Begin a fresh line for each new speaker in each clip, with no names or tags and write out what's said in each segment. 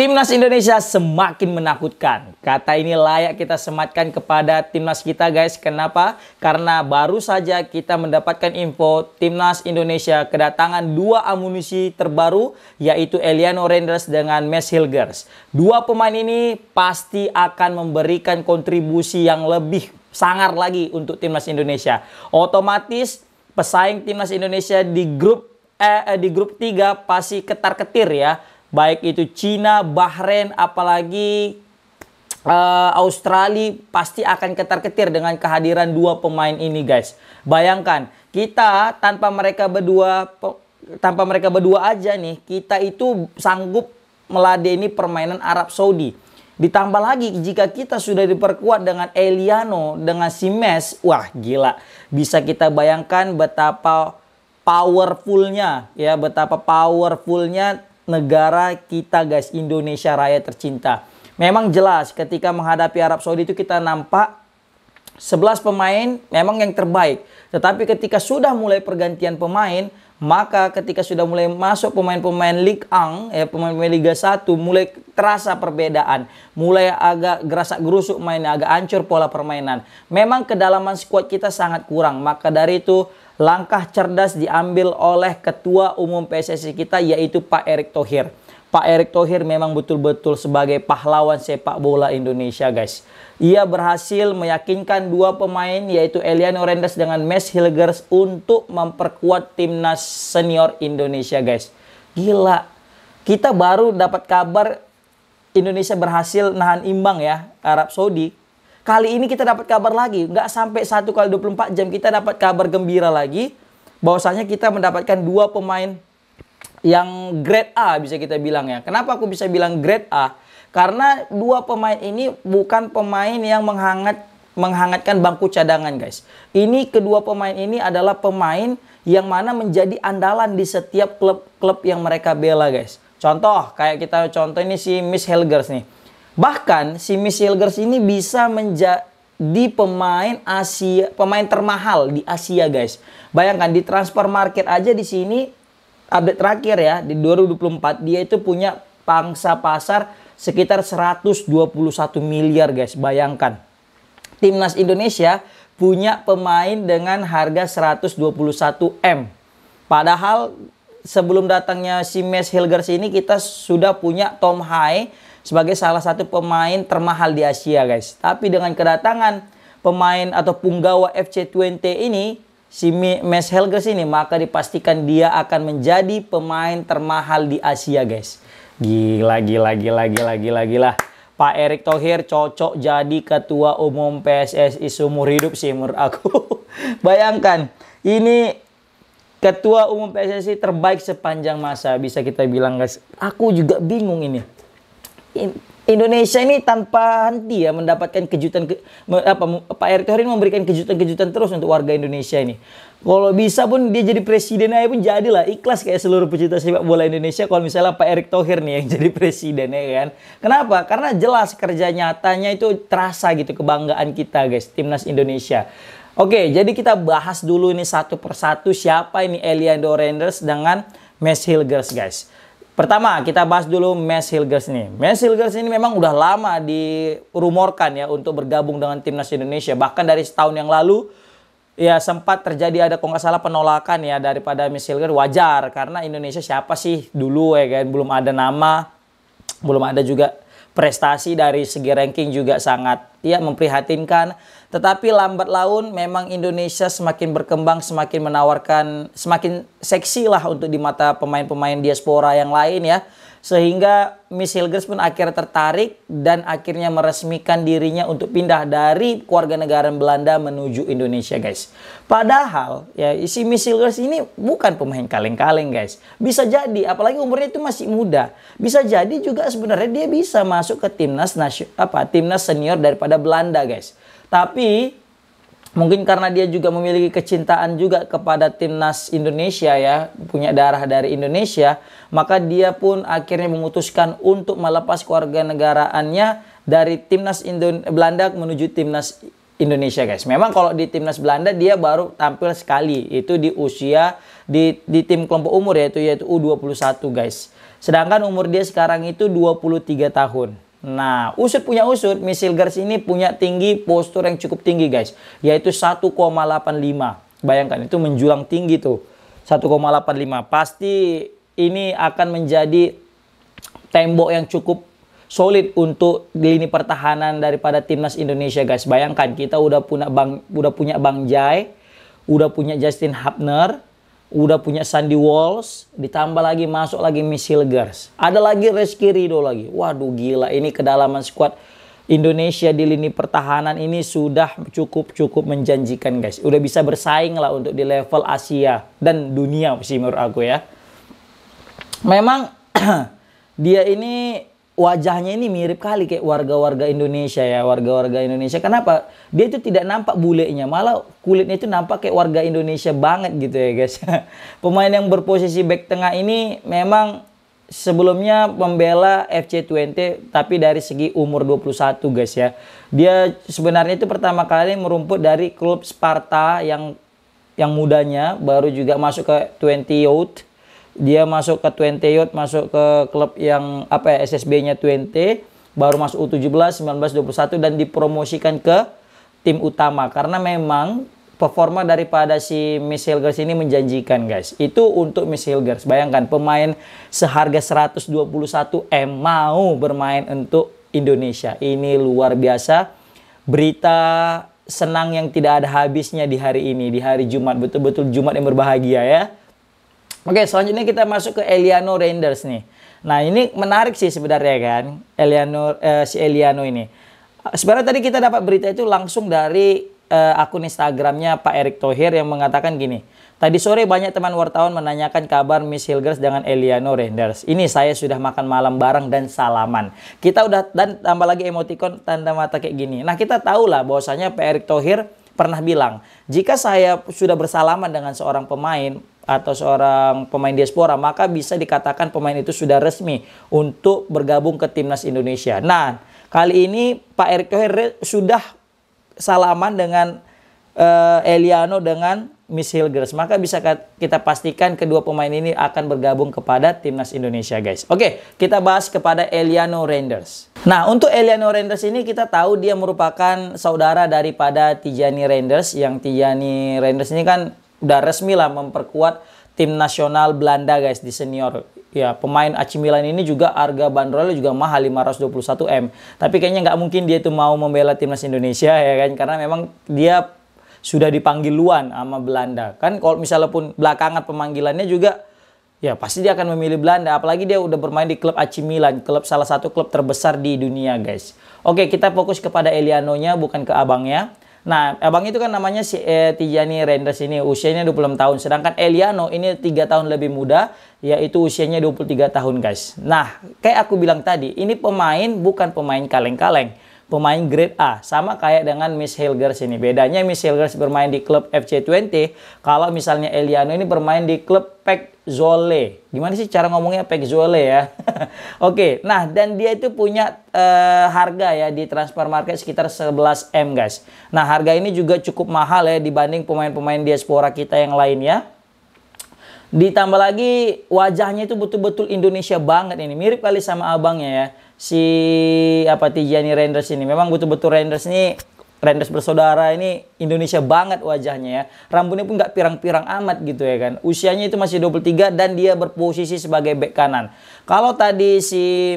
Timnas Indonesia semakin menakutkan. Kata ini layak kita sematkan kepada timnas kita, guys. Kenapa? Karena baru saja kita mendapatkan info Timnas Indonesia kedatangan dua amunisi terbaru, yaitu Eliano Randers dengan Mads Hilgers. Dua pemain ini pasti akan memberikan kontribusi yang lebih sangar lagi untuk Timnas Indonesia. Otomatis pesaing Timnas Indonesia di grup 3 pasti ketar-ketir ya. Baik itu Cina, Bahrain, apalagi Australia pasti akan ketar-ketir dengan kehadiran dua pemain ini, guys. Bayangkan, kita tanpa mereka berdua aja nih, kita itu sanggup meladeni permainan Arab Saudi. Ditambah lagi jika kita sudah diperkuat dengan Eliano, dengan si Mads, wah gila. Bisa kita bayangkan betapa powerfulnya negara kita, guys, Indonesia Raya tercinta. Memang jelas ketika menghadapi Arab Saudi itu kita nampak 11 pemain memang yang terbaik. Tetapi ketika sudah mulai pergantian pemain, maka ketika sudah mulai masuk pemain-pemain Ligue 1, pemain-pemain Liga 1, mulai terasa perbedaan. Mulai agak gerasak-gerusuk mainnya, agak hancur pola permainan. Memang kedalaman skuad kita sangat kurang. Maka dari itu langkah cerdas diambil oleh Ketua Umum PSSI kita, yaitu Pak Erick Thohir. Pak Erick Thohir memang betul-betul sebagai pahlawan sepak bola Indonesia, guys. Ia berhasil meyakinkan dua pemain, yaitu Eliano Randers dengan Mads Hilgers, untuk memperkuat timnas senior Indonesia, guys. Gila. Kita baru dapat kabar Indonesia berhasil nahan imbang ya Arab Saudi. Kali ini kita dapat kabar lagi, nggak sampai 1 kali 24 jam kita dapat kabar gembira lagi, bahwasanya kita mendapatkan dua pemain yang grade A, bisa kita bilang ya. Kenapa aku bisa bilang grade A? Karena dua pemain ini bukan pemain yang menghangatkan bangku cadangan, guys. Ini kedua pemain ini adalah pemain yang mana menjadi andalan di setiap klub-klub yang mereka bela, guys. Contoh, kayak kita contoh ini si Mads Hilgers nih. Bahkan si Mads Hilgers ini bisa menjadi pemain termahal di Asia, guys. Bayangkan di transfer market aja di sini update terakhir ya di 2024 dia itu punya pangsa pasar sekitar 121 miliar, guys. Bayangkan. Timnas Indonesia punya pemain dengan harga 121 M. Padahal sebelum datangnya si Mads Hilgers ini kita sudah punya Tom Hai sebagai salah satu pemain termahal di Asia, guys. Tapi dengan kedatangan pemain atau punggawa FC20 ini, si Mads Hilgers ini, maka dipastikan dia akan menjadi pemain termahal di Asia, guys. Gila. Pak Erick Thohir cocok jadi ketua umum PSSI seumur hidup sih menurut aku. Bayangkan, ini ketua umum PSSI terbaik sepanjang masa, bisa kita bilang, guys. Aku juga bingung ini. Indonesia ini tanpa henti ya mendapatkan kejutan. Pak Erick Thohir memberikan kejutan-kejutan terus untuk warga Indonesia ini. Kalau bisa pun dia jadi presiden aja pun jadilah, ikhlas kayak seluruh pecinta sepak bola Indonesia kalau misalnya Pak Erick Thohir nih yang jadi presiden, ya kan. Kenapa? Karena jelas kerja nyatanya itu terasa gitu, kebanggaan kita, guys, timnas Indonesia. Oke, jadi kita bahas dulu ini satu persatu siapa ini Eliano Randers dengan Mads Hilgers, guys. Pertama, kita bahas dulu Mads Hilgers nih. Mads Hilgers ini memang udah lama dirumorkan ya untuk bergabung dengan timnas Indonesia. Bahkan dari setahun yang lalu ya sempat terjadi ada kalau nggak salah penolakan ya daripada Mads Hilgers. Wajar karena Indonesia siapa sih dulu ya kan, belum ada nama, belum ada juga prestasi dari segi ranking juga sangat ya memprihatinkan. Tetapi lambat laun memang Indonesia semakin berkembang, semakin menawarkan, semakin seksi lah untuk di mata pemain-pemain diaspora yang lain ya. Sehingga Mads Hilgers pun akhirnya tertarik dan akhirnya meresmikan dirinya untuk pindah dari kewarganegaraan Belanda menuju Indonesia, guys. Padahal ya si Mads Hilgers ini bukan pemain kaleng-kaleng, guys. Bisa jadi, apalagi umurnya itu masih muda. Bisa jadi juga sebenarnya dia bisa masuk ke timnas senior daripada Belanda, guys. Tapi mungkin karena dia juga memiliki kecintaan juga kepada timnas Indonesia ya, punya darah dari Indonesia, maka dia pun akhirnya memutuskan untuk melepas kewarganegaraannya dari timnas Belanda menuju timnas Indonesia guys. Memang kalau di timnas Belanda dia baru tampil sekali, itu di usia di tim kelompok umur yaitu U21 guys. Sedangkan umur dia sekarang itu 23 tahun. Nah, usut punya usut, Miss Hilgers ini punya tinggi postur yang cukup tinggi guys, yaitu 1,85. Bayangkan itu menjulang tinggi tuh. 1,85. Pasti ini akan menjadi tembok yang cukup solid untuk di lini pertahanan daripada timnas Indonesia guys. Bayangkan kita udah punya Bang Jai, udah punya Justin Hubner, udah punya Sandy Walsh, ditambah lagi masuk lagi Miss Hilgers. Ada lagi Rizky Ridho lagi. Waduh gila, ini kedalaman skuad Indonesia di lini pertahanan ini sudah cukup menjanjikan guys. Udah bisa bersaing lah untuk di level Asia dan dunia sih menurut aku ya. Memang dia ini wajahnya ini mirip kali kayak warga-warga Indonesia ya, warga-warga Indonesia. Kenapa? Dia itu tidak nampak bulenya, malah kulitnya itu nampak kayak warga Indonesia banget gitu ya guys. Pemain yang berposisi back tengah ini memang sebelumnya membela FC Twente, tapi dari segi umur 21 guys ya. Dia sebenarnya itu pertama kali merumput dari klub Sparta yang mudanya, baru juga masuk ke Twente Youth. Dia masuk ke Twente Youth, masuk ke klub yang SSB-nya Twente, baru masuk U17, 19, 21 dan dipromosikan ke tim utama karena memang performa daripada si Miss Hilgers ini menjanjikan guys. Itu untuk Miss Hilgers. Bayangkan pemain seharga 121 M mau bermain untuk Indonesia. Ini luar biasa. Berita senang yang tidak ada habisnya di hari ini, di hari Jumat. Betul-betul Jumat yang berbahagia ya. Oke, selanjutnya kita masuk ke Eliano Reinders nih. Nah, ini menarik sih sebenarnya kan, si Eliano ini. Sebenarnya tadi kita dapat berita itu langsung dari akun Instagramnya Pak Erick Thohir yang mengatakan gini. Tadi sore banyak teman wartawan menanyakan kabar Miss Hilgers dengan Eliano Reinders. Ini saya sudah makan malam bareng dan salaman. Kita udah, dan tambah lagi emoticon tanda mata kayak gini. Nah, kita tahu lah bahwasanya Pak Erick Thohir pernah bilang, jika saya sudah bersalaman dengan seorang pemain atau seorang pemain diaspora, maka bisa dikatakan pemain itu sudah resmi untuk bergabung ke timnas Indonesia. Nah, kali ini Pak Erick Thohir sudah salaman dengan Eliano dengan Miss Hilgers. Maka bisa kita pastikan kedua pemain ini akan bergabung kepada timnas Indonesia guys. Oke, kita bahas kepada Eliano Reinders. Nah, untuk Eliano Reinders ini kita tahu dia merupakan saudara daripada Tijani Reinders. Yang Tijani Reinders ini kan udah resmi lah memperkuat tim nasional Belanda guys di senior. Ya, pemain AC Milan ini juga harga bandrolnya juga mahal 521 M. Tapi kayaknya nggak mungkin dia itu mau membela timnas Indonesia ya kan, karena memang dia sudah dipanggil luan sama Belanda. Kan kalau misalnya pun belakangan pemanggilannya juga ya pasti dia akan memilih Belanda, apalagi dia udah bermain di klub AC Milan, salah satu klub terbesar di dunia guys. Oke, kita fokus kepada Eliano-nya bukan ke abangnya. Nah, abang itu kan namanya si Tijani Reinders ini usianya 26 tahun. Sedangkan Eliano ini 3 tahun lebih muda, yaitu usianya 23 tahun guys. Nah, kayak aku bilang tadi, ini pemain bukan pemain kaleng-kaleng. Pemain grade A. Sama kayak dengan Miss Hilgers ini. Bedanya Miss Hilgers bermain di klub FC Twente. Kalau misalnya Eliano ini bermain di klub PEC Zwolle. Gimana sih cara ngomongnya PEC Zwolle ya? Oke, nah dan dia itu punya harga ya di transfer market sekitar 11 M guys. Nah, harga ini juga cukup mahal ya dibanding pemain-pemain diaspora kita yang lainnya. Ditambah lagi wajahnya itu betul-betul Indonesia banget ini. Mirip kali sama abangnya ya. Si Tijani Reinders ini. Memang betul-betul Reinders bersaudara ini Indonesia banget wajahnya ya. Rambutnya pun nggak pirang-pirang amat gitu ya kan. Usianya itu masih 23 dan dia berposisi sebagai bek kanan. Kalau tadi si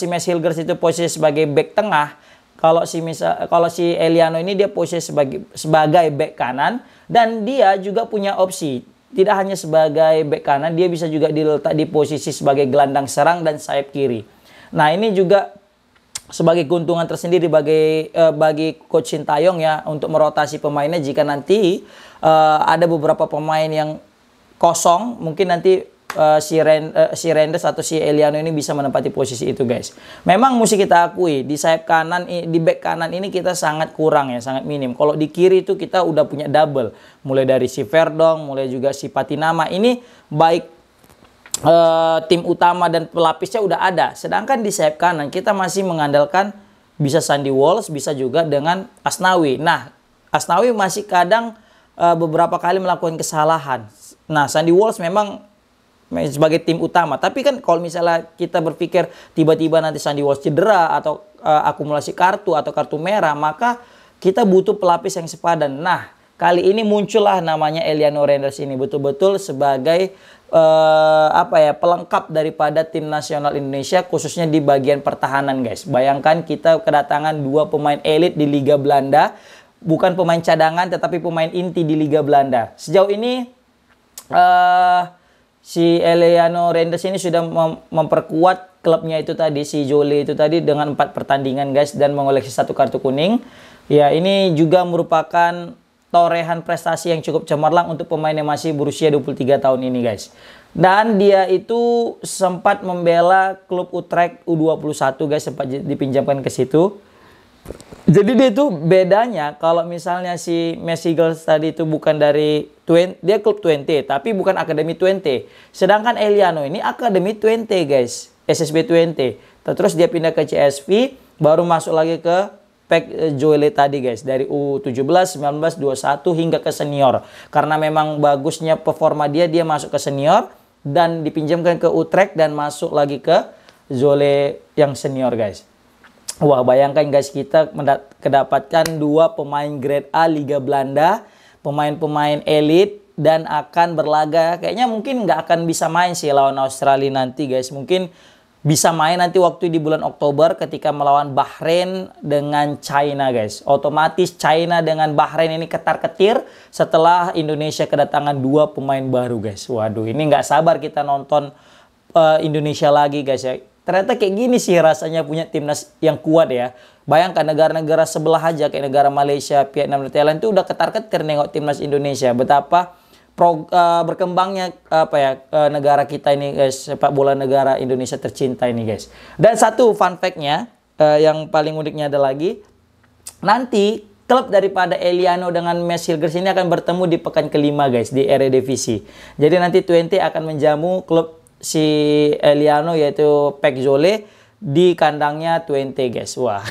Miss Hilgers itu posisi sebagai bek tengah, kalau si Eliano ini dia posisi sebagai bek kanan dan dia juga punya opsi. Tidak hanya sebagai bek kanan, dia bisa juga diletak di posisi sebagai gelandang serang dan sayap kiri. Nah, ini juga sebagai keuntungan tersendiri bagi Coach Sintayong ya untuk merotasi pemainnya jika nanti ada beberapa pemain yang kosong, mungkin nanti si Reinders atau si Eliano ini bisa menempati posisi itu guys. Memang mesti kita akui di sayap kanan, di back kanan ini kita sangat kurang ya, sangat minim. Kalau di kiri itu kita udah punya double, mulai dari si Verdong, mulai juga si Patinama. Ini baik tim utama dan pelapisnya udah ada. Sedangkan di sayap kanan kita masih mengandalkan bisa Sandy Walsh, bisa juga dengan Asnawi. Nah, Asnawi masih kadang beberapa kali melakukan kesalahan. Nah, Sandy Walsh memang sebagai tim utama. Tapi kan kalau misalnya kita berpikir tiba-tiba nanti Sandy Walsh cedera atau akumulasi kartu atau kartu merah, maka kita butuh pelapis yang sepadan. Nah, kali ini muncullah namanya Eliano Renders ini betul-betul sebagai pelengkap daripada tim nasional Indonesia, khususnya di bagian pertahanan, guys. Bayangkan kita kedatangan 2 pemain elit di Liga Belanda, bukan pemain cadangan tetapi pemain inti di Liga Belanda. Sejauh ini si Eliano Renders ini sudah memperkuat klubnya itu tadi, si Zwolle itu tadi, dengan 4 pertandingan, guys, dan mengoleksi 1 kartu kuning. Ya, ini juga merupakan torehan prestasi yang cukup cemerlang untuk pemain yang masih berusia 23 tahun ini, guys. Dan dia itu sempat membela klub Utrecht U21, guys, sempat dipinjamkan ke situ. Jadi dia itu bedanya kalau misalnya si Messi Girls tadi itu bukan dari 20, dia klub 20 tapi bukan Akademi 20. Sedangkan Eliano ini Akademi 20, guys, SSB 20. Terus dia pindah ke CSV, baru masuk lagi ke PEC Zwolle tadi, guys, dari U17, 19, 21 hingga ke senior. Karena memang bagusnya performa dia masuk ke senior dan dipinjamkan ke Utrecht dan masuk lagi ke Zwolle yang senior, guys. Wah, bayangkan, guys, kita kedapatkan 2 pemain grade A Liga Belanda, pemain-pemain elit, dan akan berlaga. Kayaknya mungkin nggak akan bisa main sih lawan Australia nanti, guys. Mungkin bisa main nanti waktu di bulan Oktober ketika melawan Bahrain dengan China, guys. Otomatis China dengan Bahrain ini ketar-ketir setelah Indonesia kedatangan 2 pemain baru, guys. Waduh, ini nggak sabar kita nonton Indonesia lagi, guys, ya. Ternyata kayak gini sih rasanya punya timnas yang kuat, ya. Bayangkan negara-negara sebelah aja kayak negara Malaysia, Vietnam, dan Thailand itu udah ketar-ketir nengok timnas Indonesia. Betapa berkembangnya negara kita ini, guys, sepak bola negara Indonesia tercinta ini, guys. Dan satu fun fact-nya yang paling uniknya ada lagi, nanti klub daripada Eliano dengan Mes Hilgers ini akan bertemu di pekan kelima, guys, di Eredivisie. Jadi nanti 20 akan menjamu klub si Eliano yaitu PEC Zwolle di kandangnya 20, guys. Wah.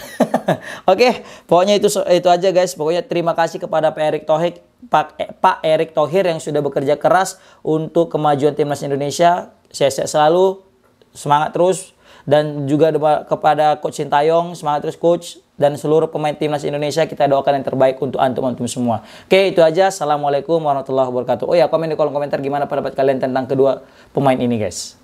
Oke, pokoknya itu aja, guys. Pokoknya terima kasih kepada Pak Erick Thohir yang sudah bekerja keras untuk kemajuan timnas Indonesia. Sehat selalu, semangat terus, dan juga kepada Coach Sintayong, semangat terus, Coach, dan seluruh pemain timnas Indonesia, kita doakan yang terbaik untuk antum-antum semua. Oke, itu aja. Assalamualaikum warahmatullahi wabarakatuh. Oh ya, komen di kolom komentar gimana pendapat kalian tentang kedua pemain ini, guys.